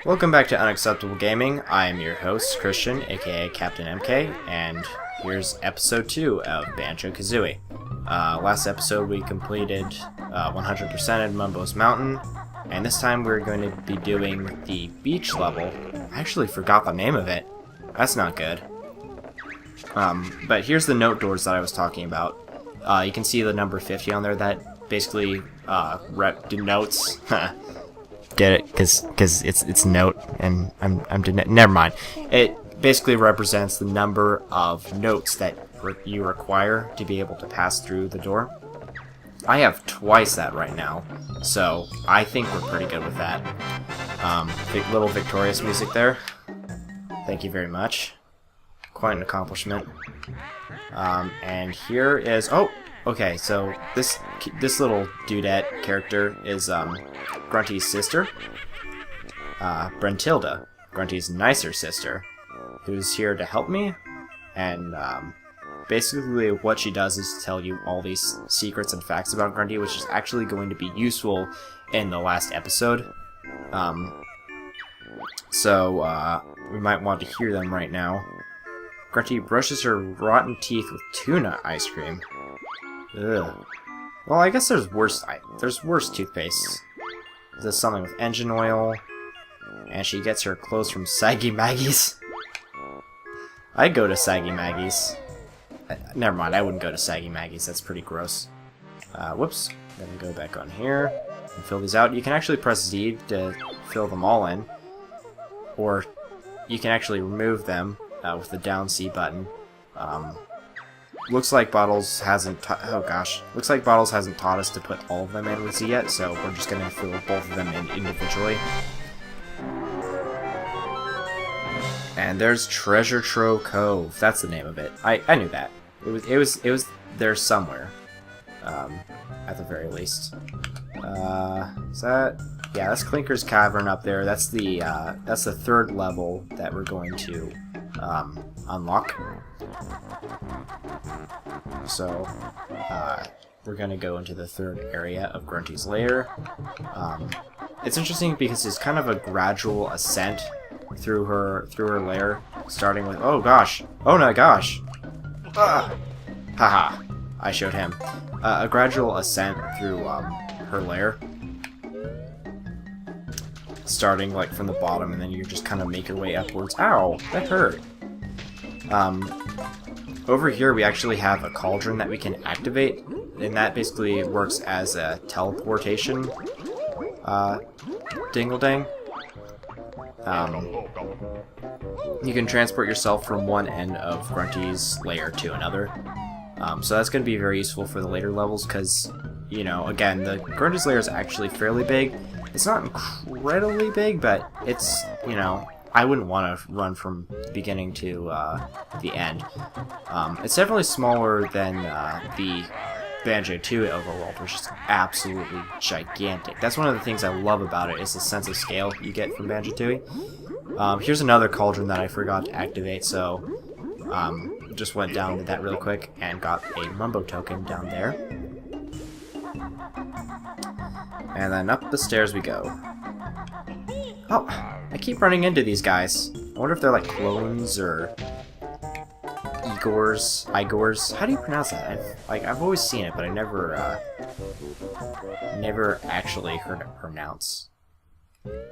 Welcome back to Unacceptable Gaming. I am your host, Christian, aka Captain MK, and here's episode 2 of Banjo-Kazooie. Last episode we completed 100% in Mumbo's Mountain, and this time we're going to be doing the beach level. I actually forgot the name of it. That's not good. But here's the note doors that I was talking about. You can see the number 50 on there. That basically denotes... Get it? Because it's note, and never mind. It basically represents the number of notes that you require to be able to pass through the door. I have twice that right now, so I think we're pretty good with that. Little victorious music there. Thank you very much. Quite an accomplishment. And here is... Oh! Okay, so this little dudette character is Grunty's sister, Brentilda, Grunty's nicer sister, who's here to help me, and basically what she does is tell you all these secrets and facts about Grunty, which is actually going to be useful in the last episode. So we might want to hear them right now. Grunty brushes her rotten teeth with tuna ice cream. Ugh. Well, I guess there's worse toothpaste. There's something with engine oil, and she gets her clothes from Saggy Maggie's. I'd go to Saggy Maggie's. Never mind, I wouldn't go to Saggy Maggie's. That's pretty gross. Whoops. Then we go back on here and fill these out. You can actually press Z to fill them all in, or you can actually remove them with the down C button. Looks like Bottles hasn't Looks like Bottles hasn't taught us to put all of them in with Z yet, so we're just gonna fill both of them in individually. And there's Treasure Trove Cove. That's the name of it. I knew that. It was there somewhere. At the very least. Is that... Yeah, that's Clinker's Cavern up there. That's the third level that we're going to unlock. So, we're gonna go into the third area of Grunty's lair. It's interesting because it's kind of a gradual ascent through her lair, starting with oh my gosh, haha, I showed him a gradual ascent through her lair, starting like from the bottom, and then you just kind of make your way upwards. Ow, that hurt. Over here we actually have a cauldron that we can activate, and that basically works as a teleportation dingle-dang. You can transport yourself from one end of Grunty's lair to another. So that's going to be very useful for the later levels because, you know, again, the Grunty's lair is actually fairly big. It's not incredibly big, but it's, you know... I wouldn't want to run from the beginning to the end. It's definitely smaller than the Banjo-Tooie overworld, which is absolutely gigantic. That's one of the things I love about it, is the sense of scale you get from Banjo-Tooie. Here's another cauldron that I forgot to activate, so just went down to that really quick and got a Mumbo token down there. And then up the stairs we go. Oh, I keep running into these guys. I wonder if they're like clones or Igors. How do you pronounce that? I've always seen it, but I never actually heard it pronounced.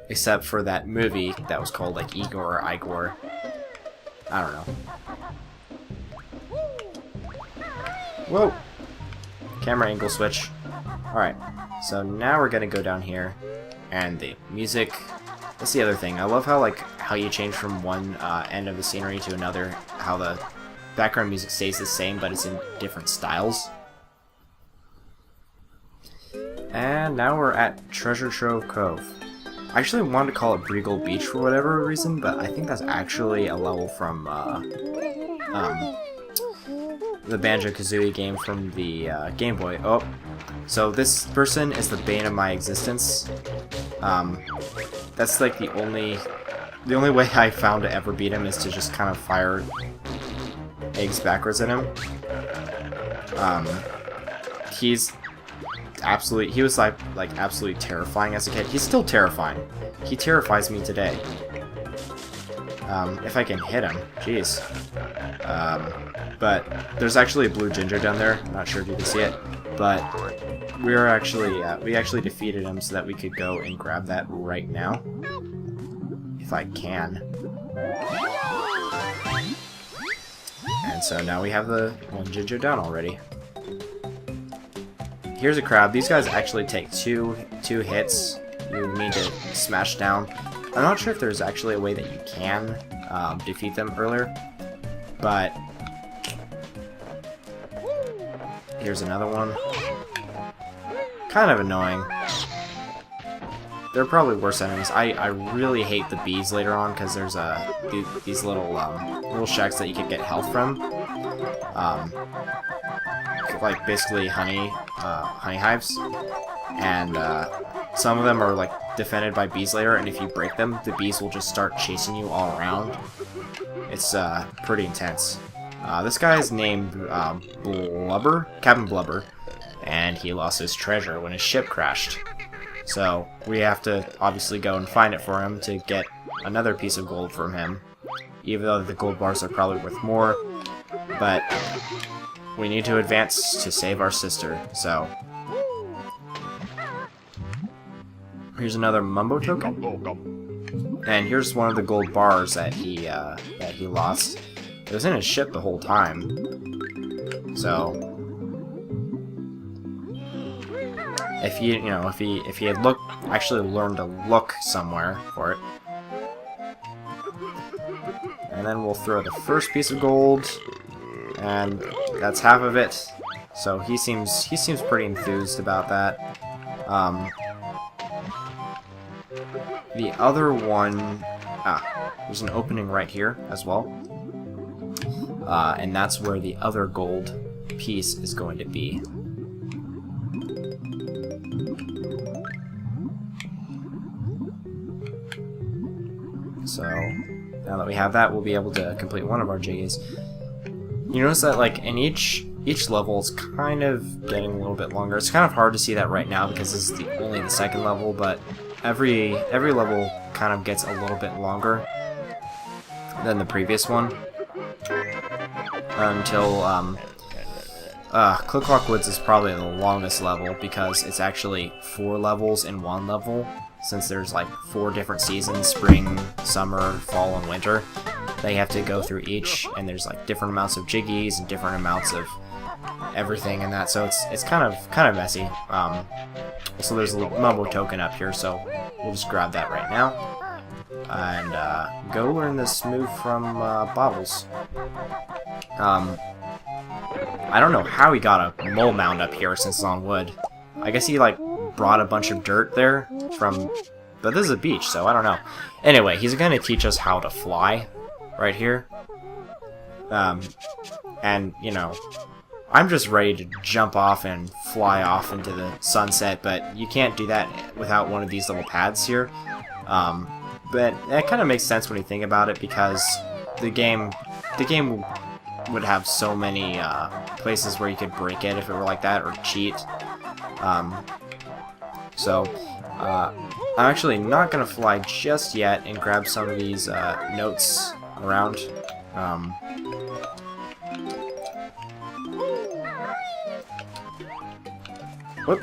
Except for that movie that was called like Igor or Igor. I don't know. Whoa! Camera angle switch. Alright, so now we're gonna go down here, and the music... That's the other thing. I love how you change from one end of the scenery to another, how the background music stays the same, but it's in different styles. And now we're at Treasure Trove Cove. I actually wanted to call it Breagle Beach for whatever reason, but I think that's actually a level from the Banjo-Kazooie game from the Game Boy. Oh, so this person is the bane of my existence. That's like the only way I found to ever beat him is to just kind of fire eggs backwards at him. He's he was like absolutely terrifying as a kid. He's still terrifying. He terrifies me today. If I can hit him, jeez. But there's actually a blue ginger down there. I'm not sure if you can see it, but we actually defeated him so that we could go and grab that right now, if I can. And so now we have the one ginger down already. Here's a crab. These guys actually take two hits. You need to smash down. I'm not sure if there's actually a way that you can defeat them earlier, but here's another one. Kind of annoying. They're probably worse enemies. I really hate the bees later on because there's these little shacks that you can get health from. Like basically honey hives, and some of them are like defended by bees later, and if you break them, the bees will just start chasing you all around. It's pretty intense. This guy is named Blubber, Captain Blubber, and he lost his treasure when his ship crashed. So we have to obviously go and find it for him to get another piece of gold from him, even though the gold bars are probably worth more. But we need to advance to save our sister, so here's another Mumbo token. And here's one of the gold bars that he lost. It was in his ship the whole time. So if he had actually learned to look somewhere for it. And then we'll throw the first piece of gold, and that's half of it. So he seems pretty enthused about that. The other one, there's an opening right here as well, and that's where the other gold piece is going to be. So now that we have that, we'll be able to complete one of our jiggies. You notice that like in each level is kind of getting a little bit longer. It's kind of hard to see that right now because this is only the second level, but every level kind of gets a little bit longer than the previous one until Click Clock Woods is probably the longest level because it's actually 4 levels in one level, since there's like 4 different seasons: spring, summer, fall, and winter. They have to go through each, and there's like different amounts of jiggies and different amounts of everything and that, so it's kind of messy. So there's a little Mumbo token up here, so we'll just grab that right now and go learn this move from Bottles. I don't know how he got a mole mound up here since it's on wood. I guess he like brought a bunch of dirt there from, but this is a beach, so I don't know. Anyway, he's gonna teach us how to fly right here. And you know, I'm just ready to jump off and fly off into the sunset, but you can't do that without one of these little pads here. But that kind of makes sense when you think about it, because the game would have so many places where you could break it if it were like that, or cheat. So I'm actually not gonna fly just yet and grab some of these notes around. Whoop.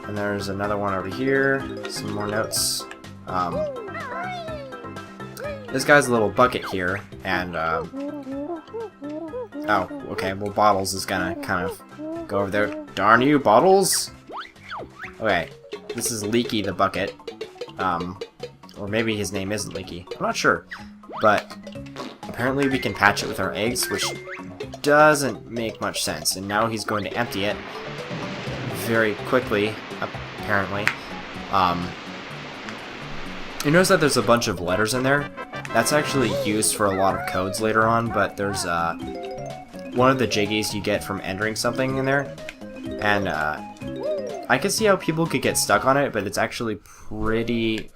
And there's another one over here. Some more notes. This guy's a little bucket here, and oh, okay, well, Bottles is gonna kind of go over there. Darn you, Bottles! Okay, this is Leaky the bucket. Or maybe his name isn't Leaky. I'm not sure. But apparently we can patch it with our eggs, which doesn't make much sense. And now he's going to empty it very quickly, apparently. You notice that there's a bunch of letters in there. That's actually used for a lot of codes later on, but there's one of the jiggies you get from entering something in there. And I can see how people could get stuck on it, but it's actually pretty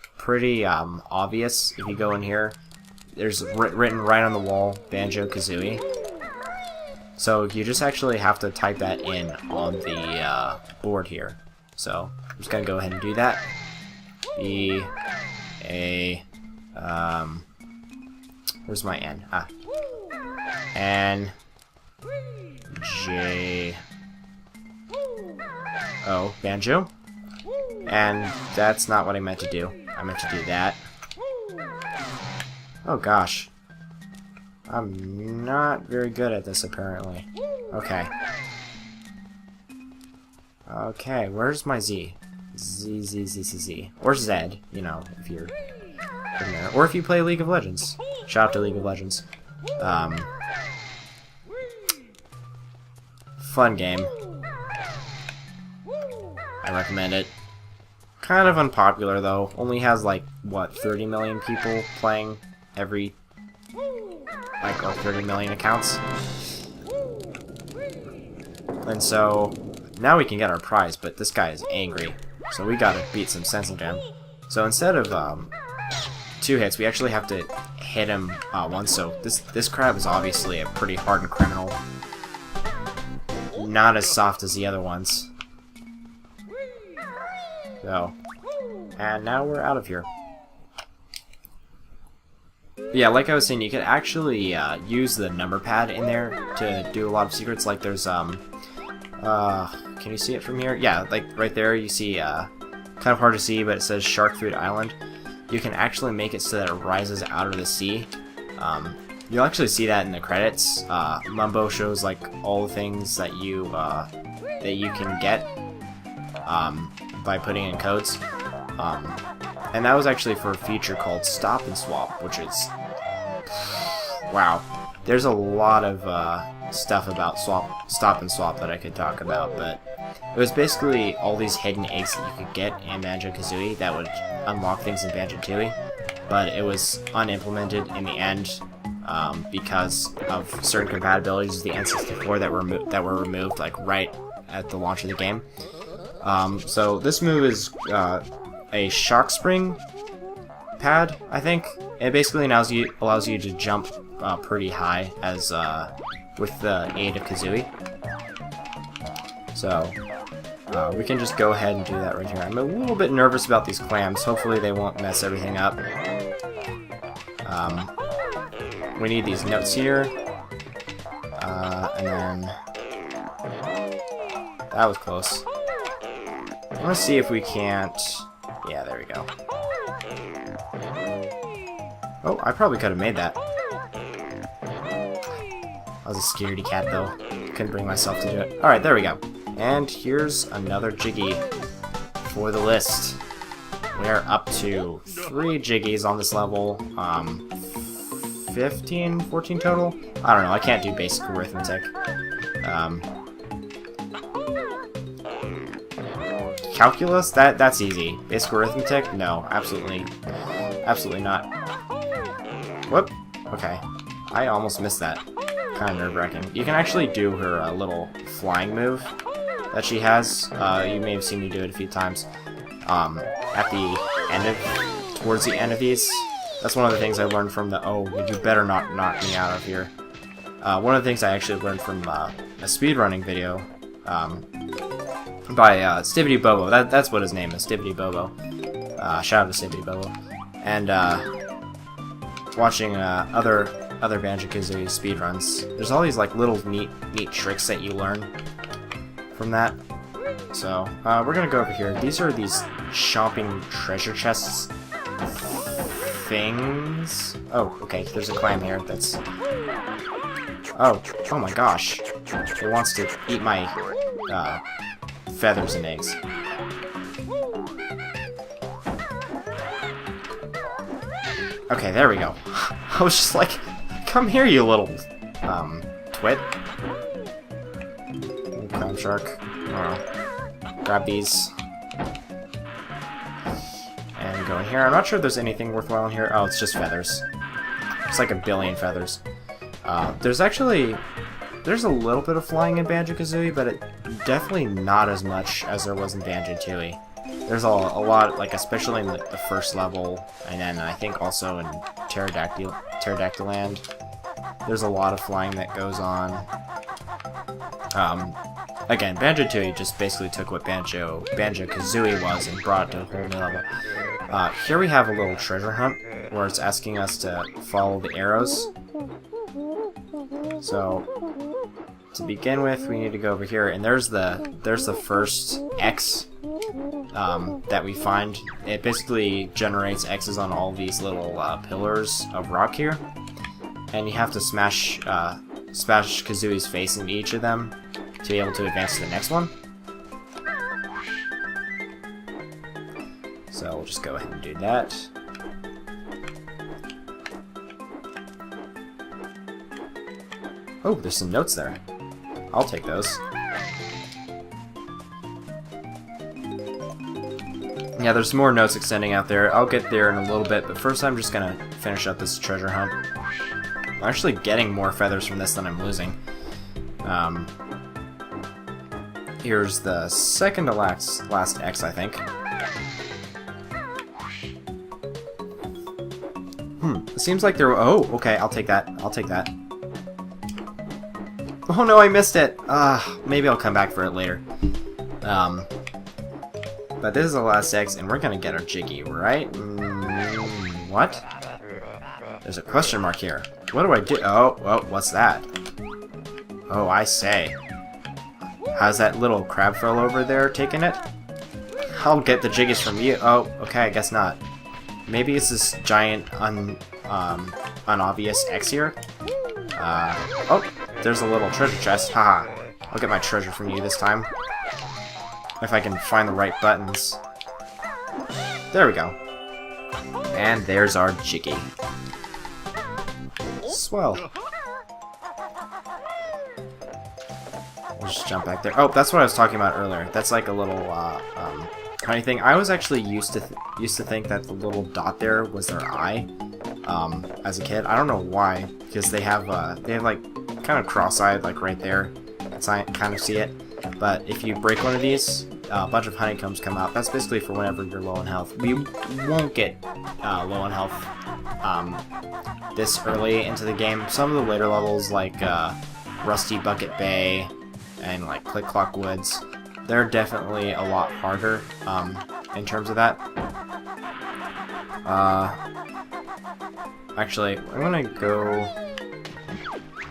obvious if you go in here. There's written right on the wall, Banjo-Kazooie. So you just actually have to type that in on the board here. So I'm just gonna go ahead and do that. Where's my N? Ah. N J O Banjo. And that's not what I meant to do. I meant to do that. Oh gosh. I'm not very good at this apparently. Okay. Okay, where's my Z? Z. Or Z, you know, if you're in there. Or if you play League of Legends. Shout out to League of Legends. Fun game. I recommend it. Kind of unpopular though. Only has like, what, 30 million people playing every, like, or 30 million accounts. And so, now we can get our prize, but this guy is angry. So we gotta beat some sense into him. So instead of 2 hits, we actually have to hit him once. So this crab is obviously a pretty hardened criminal. Not as soft as the other ones. So, and now we're out of here. Yeah, like I was saying, you could actually use the number pad in there to do a lot of secrets. Like there's can you see it from here? Yeah, like right there you see, kind of hard to see, but it says Shark Food Island. You can actually make it so that it rises out of the sea. You'll actually see that in the credits. Mumbo shows like all the things that you can get by putting in codes. And that was actually for a feature called Stop and Swap, which is, wow. There's a lot of stuff about Stop and Swap that I could talk about, but it was basically all these hidden eggs that you could get in Banjo-Kazooie that would unlock things in Banjo-Tooie, but it was unimplemented in the end because of certain compatibilities of the N64 that were removed like right at the launch of the game. So this move is a shock spring pad, I think. It basically allows you to jump pretty high as with the aid of Kazooie. So we can just go ahead and do that right here. I'm a little bit nervous about these clams. Hopefully they won't mess everything up. We need these notes here, and then that was close. I want to see if we can't. Yeah, there we go. Oh, I probably could have made that. I was a scaredy cat, though. Couldn't bring myself to do it. Alright, there we go. And here's another Jiggy for the list. We are up to 3 Jiggies on this level. 15, 14 total? I don't know, I can't do basic arithmetic. Calculus? That's easy. Basic arithmetic? No, absolutely not. Whoop. Okay. I almost missed that. Kind of nerve-wracking. You can actually do her little flying move that she has. You may have seen me do it a few times. At the end of, towards the end of these. That's one of the things I learned from the, oh, you better not knock me out of here. One of the things I actually learned from a speedrunning video, by Stibbity Bobo. That's what his name is, Stibbity Bobo. Shout out to Stibbity Bobo. And watching other Banjo-Kazooie speedruns, there's all these like little neat tricks that you learn from that. So we're gonna go over here. These are these shopping treasure chests things. Oh, okay. There's a clam here. That's. Oh my gosh! It wants to eat my feathers and eggs. Okay, there we go. I was just like, come here, you little twit. Clam shark. Grab these. And go in here. I'm not sure if there's anything worthwhile in here. Oh, it's just feathers. It's like a billion feathers. There's a little bit of flying in Banjo-Kazooie, but definitely not as much as there was in Banjo-Tooie. There's a lot, like especially in the first level, and then I think also in Pterodactyl Land. There's a lot of flying that goes on. Again, Banjo-Tooie just basically took what Banjo-Kazooie was and brought it to a whole new level. Here we have a little treasure hunt where it's asking us to follow the arrows. So, to begin with, we need to go over here, and there's the first X that we find. It basically generates X's on all these little pillars of rock here, and you have to smash Kazooie's face into each of them to be able to advance to the next one. So we'll just go ahead and do that. Oh, there's some notes there. I'll take those. Yeah, there's more notes extending out there. I'll get there in a little bit, but first I'm just gonna finish up this treasure hunt. I'm actually getting more feathers from this than I'm losing. Here's the second to last X, I think. It seems like there... Oh, okay, I'll take that. I'll take that. Oh no, I missed it! Maybe I'll come back for it later. But this is the last X, and we're gonna get our Jiggy, right? What? There's a question mark here. What do I do? Oh, what's that? Oh, I say. How's that little crab fellow over there taking it? I'll get the Jiggies from you. Oh, okay, I guess not. Maybe it's this giant, unobvious X here? Oh, there's a little treasure chest. Haha. I'll get my treasure from you this time. If I can find the right buttons. There we go. And there's our Jiggy. Swell. We'll just jump back there. Oh, that's what I was talking about earlier. That's like a little tiny thing. I was actually used to think that the little dot there was their eye. As a kid, I don't know why, because they have like kind of cross-eyed like right there. I kind of see it. But if you break one of these, a bunch of honeycombs come out. That's basically for whenever you're low on health. We won't get low on health this early into the game. Some of the later levels, like Rusty Bucket Bay and like Click Clock Woods, they're definitely a lot harder in terms of that. Actually, I'm gonna go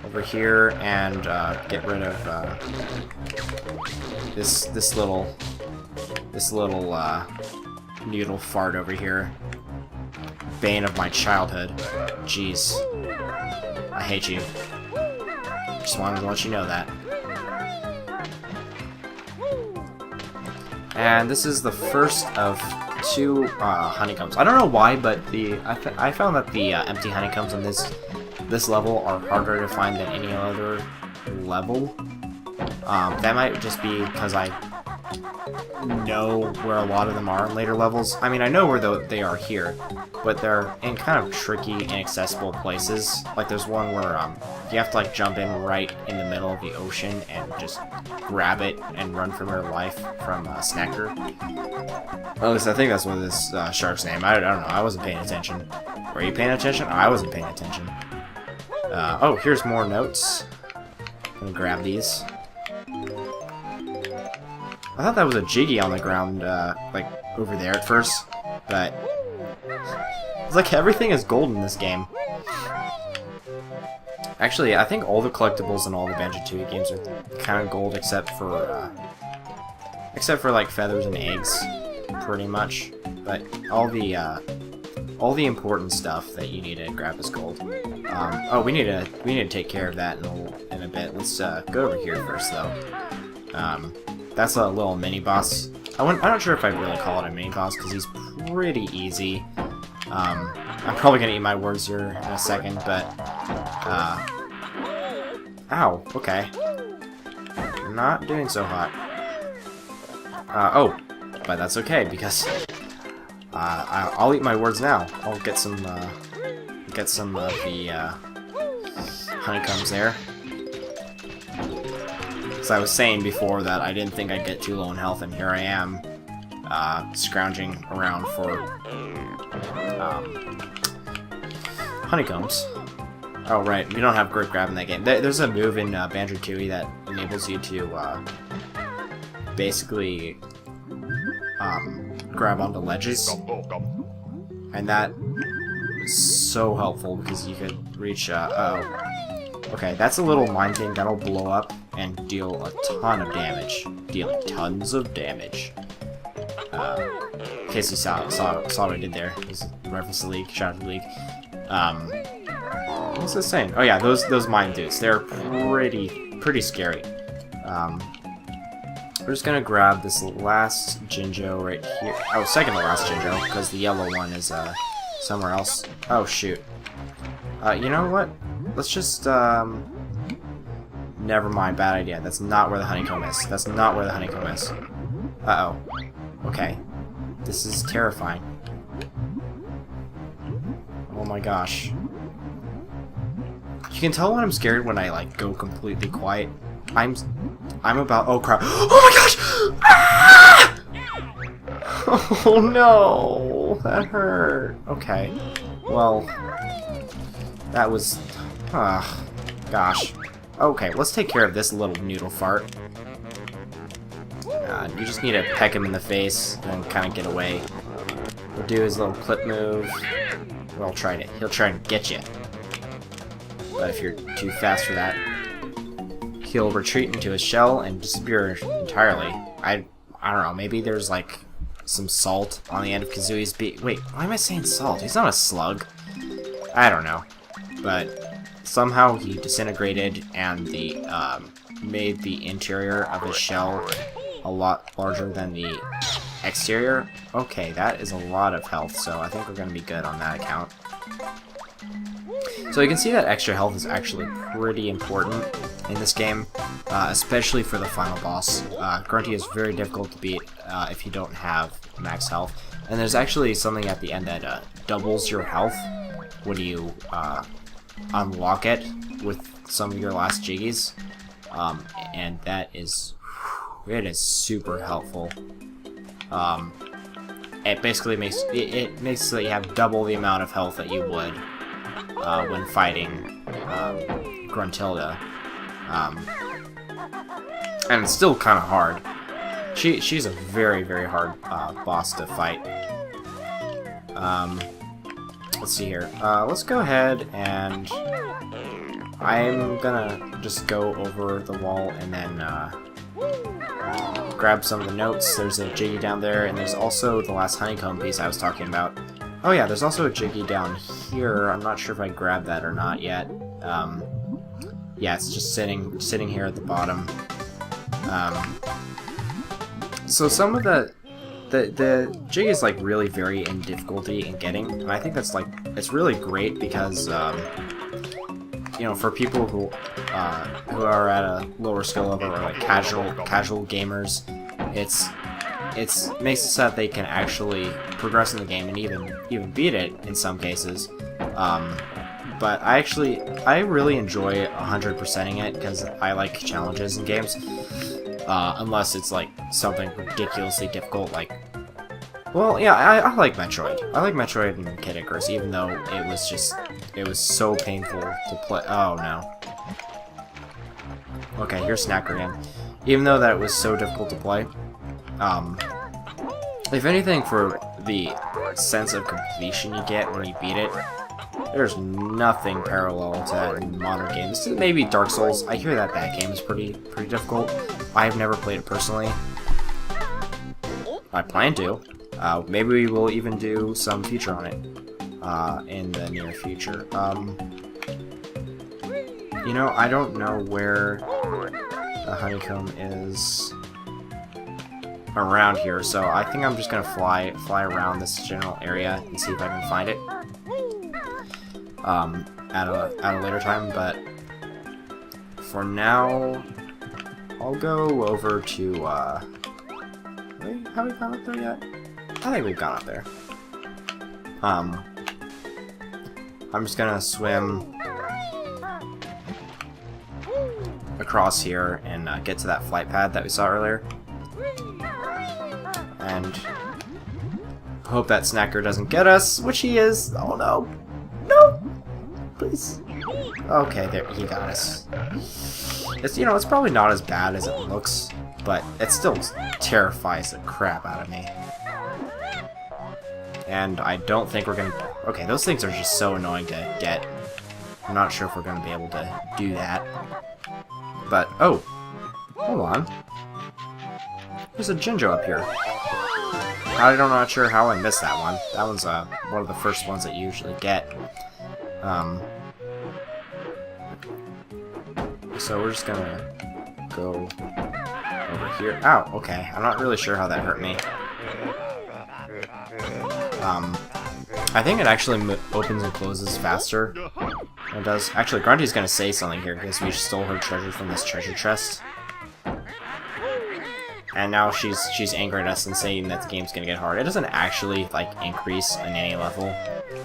over here and get rid of this little noodle fart over here. Bane of my childhood. Jeez, I hate you. Just wanted to let you know that. And this is the first of two honeycombs. I don't know why, but I found that the empty honeycombs on this level are harder to find than any other level. That might just be because I know where a lot of them are in later levels. I mean, I know where they are here, but they're in kind of tricky, inaccessible places. Like there's one where you have to like jump in right in the middle of the ocean and just grab it and run for your life from Snacker. At least I think that's what this shark's name. I don't know. I wasn't paying attention. Were you paying attention? I wasn't paying attention. Oh, here's more notes. I'm gonna grab these. I thought that was a Jiggy on the ground, like, over there at first, but it's like everything is gold in this game. Actually, I think all the collectibles in all the Banjo-Tooie games are kind of gold except for like feathers and eggs, pretty much. But all the important stuff that you need to grab is gold. Oh, we need to take care of that in a bit. Let's go over here first, though. That's a little mini-boss. I'm not sure if I'd really call it a mini-boss, because he's pretty easy. I'm probably going to eat my words here in a second, but... Ow, okay. Not doing so hot. Oh, but that's okay, because... I'll eat my words now. I'll get some of the honeycombs there. As I was saying before that I didn't think I'd get too low in health, and here I am, scrounging around for honeycombs. Oh right, we don't have grip grab in that game. There's a move in Banjo-Tooie that enables you to basically grab onto ledges, and that is so helpful because you could reach. Okay, that's a little mine thing that'll blow up and deal a ton of damage, dealing tons of damage. In case you saw what I did there, this reference to League, shout out to League. What's this saying? Oh yeah, those mine dudes. They're pretty scary. We're just gonna grab this last Jinjo right here. Oh, second to last Jinjo, because the yellow one is somewhere else. Oh shoot. You know what? Let's just never mind. Bad idea. That's not where the honeycomb is. That's not where the honeycomb is. Uh oh. Okay. This is terrifying. Oh my gosh. You can tell when I'm scared when I like go completely quiet. I'm about. Oh crap! Oh my gosh! Ah! Oh no, that hurt. Okay. Well, that was. Gosh. Okay, let's take care of this little noodle fart. You just need to peck him in the face and kind of get away. He'll do his little clip move. He'll try to get you. But if you're too fast for that, he'll retreat into his shell and disappear entirely. I don't know, maybe there's like some salt on the end of Kazooie's beak. Wait, why am I saying salt? He's not a slug. I don't know. But somehow he disintegrated and the made the interior of his shell a lot larger than the exterior. Okay, that is a lot of health, so I think we're going to be good on that account. So you can see that extra health is actually pretty important in this game, especially for the final boss. Grunty is very difficult to beat if you don't have max health. And there's actually something at the end that doubles your health when you unlock it with some of your last jiggies. And that is... it is super helpful. It basically makes it so that you have double the amount of health that you would when fighting Gruntilda. And it's still kind of hard. She's a very hard boss to fight. Let's see here. Let's go ahead and I'm gonna just go over the wall and then grab some of the notes. There's a Jiggy down there, and there's also the last honeycomb piece I was talking about. Oh yeah, there's also a Jiggy down here. I'm not sure if I grabbed that or not yet. Yeah, it's just sitting here at the bottom. So some of the Jiggy is like really vary in difficulty in getting, and I think that's like it's really great because you know, for people who are at a lower skill level or like casual gamers, it makes it so that they can actually progress in the game and even beat it in some cases. But I really enjoy 100%ing it because I like challenges in games, unless it's like something ridiculously difficult. Like, well, yeah, I like Metroid. I like Metroid and Kid Icarus, even though it was so painful to play. Oh no. Okay, here's Snacker again. Even though that it was so difficult to play, if anything, for the sense of completion you get when you beat it, there's nothing parallel to that in modern games. Maybe Dark Souls. I hear that game is pretty difficult. I've never played it personally. I plan to. Maybe we will even do some feature on it in the near future. You know, I don't know where the honeycomb is around here, so I think I'm just gonna fly around this general area and see if I can find it at a later time. But for now, I'll go over to wait, have we gone up there yet? I think we've gone up there. I'm just gonna swim across here and get to that flight pad that we saw earlier. And hope that Snacker doesn't get us, which he is. Oh no. No! Please. Okay, there, he got us. It's, you know, it's probably not as bad as it looks, but it still terrifies the crap out of me. And I don't think we're gonna... Okay, those things are just so annoying to get. I'm not sure if we're gonna be able to do that. But, oh! Hold on. There's a Jinjo up here. I'm not sure how I missed that one. That one's one of the first ones that you usually get. So we're just gonna go over here. Ow, okay. I'm not really sure how that hurt me. I think it actually opens and closes faster than it does. Actually, Grunty's gonna say something here because we stole her treasure from this treasure chest. And now she's angry at us and saying that the game's gonna get hard. It doesn't actually like increase in any level,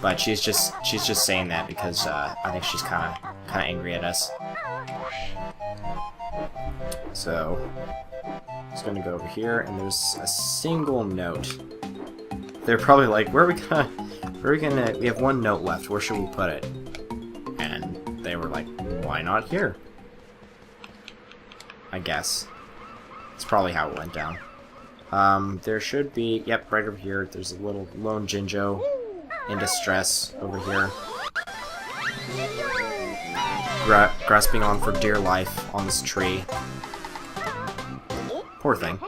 but she's just saying that because I think she's kind of angry at us. So just gonna go over here, and there's a single note. They're probably like, we have one note left. Where should we put it? And they were like, why not here? I guess. That's probably how it went down. There should be, yep, right over here, there's a little lone Jinjo in distress over here. Grasping on for dear life on this tree. Poor thing.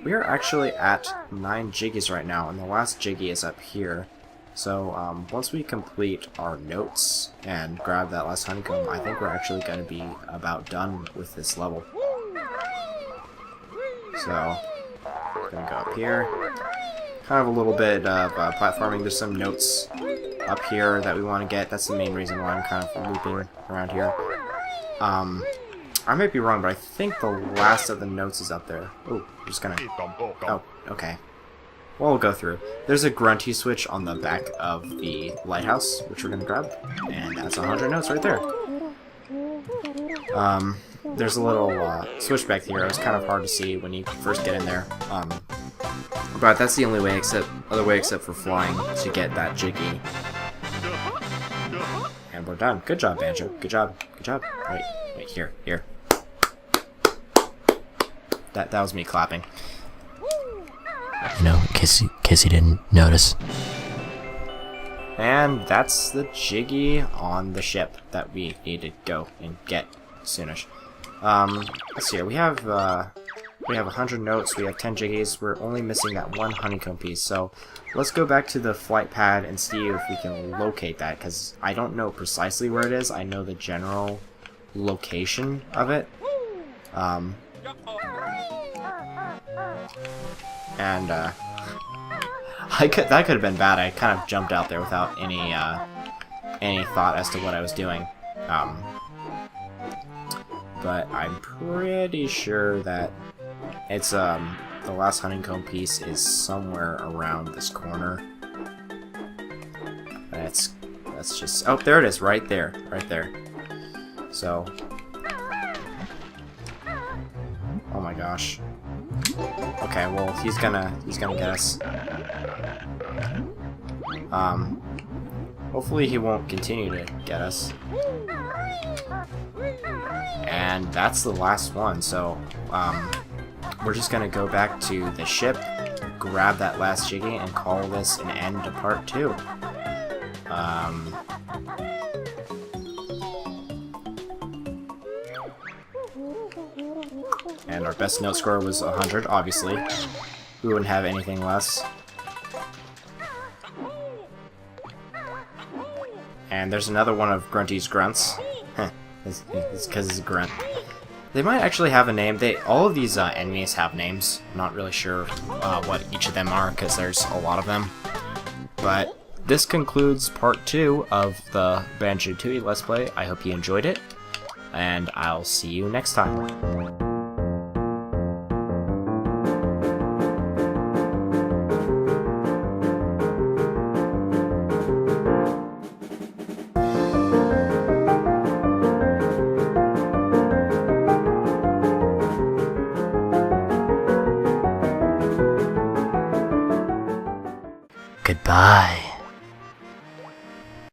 We are actually at 9 Jiggies right now, and the last Jiggy is up here. So, once we complete our notes and grab that last honeycomb, I think we're actually going to be about done with this level. So, I'm going to go up here. Kind of a little bit of platforming. There's some notes up here that we want to get. That's the main reason why I'm kind of looping around here. I might be wrong, but I think the last of the notes is up there. Oh, I'm just gonna... Oh, okay. Well, we'll go through. There's a Grunty switch on the back of the lighthouse, which we're gonna grab. And that's 100 notes right there. There's a little switch back here. It's kind of hard to see when you first get in there. But that's the only way, other way except for flying, to get that Jiggy. And we're done. Good job, Banjo. Good job. Good job. Wait, here. That was me clapping. You know, in case you didn't notice. And that's the Jiggy on the ship that we need to go and get soonish. Let's see here. We have 100 notes. We have 10 Jiggies. We're only missing that one honeycomb piece. So let's go back to the flight pad and see if we can locate that, because I don't know precisely where it is. I know the general location of it. And that could have been bad. I kind of jumped out there without any thought as to what I was doing. But I'm pretty sure that it's the last honeycomb piece is somewhere around this corner. That's just, oh, there it is, right there. So, oh my gosh. Okay, well, he's gonna get us. Hopefully he won't continue to get us. And that's the last one, so, we're just gonna go back to the ship, grab that last Jiggy, and call this an end to part 2. And our best note score was 100, obviously. We wouldn't have anything less. And there's another one of Grunty's grunts. It's because he's a grunt. They might actually have a name. All of these enemies have names. I'm not really sure what each of them are, because there's a lot of them. But this concludes part 2 of the Banjo-Tooie Let's Play. I hope you enjoyed it, and I'll see you next time.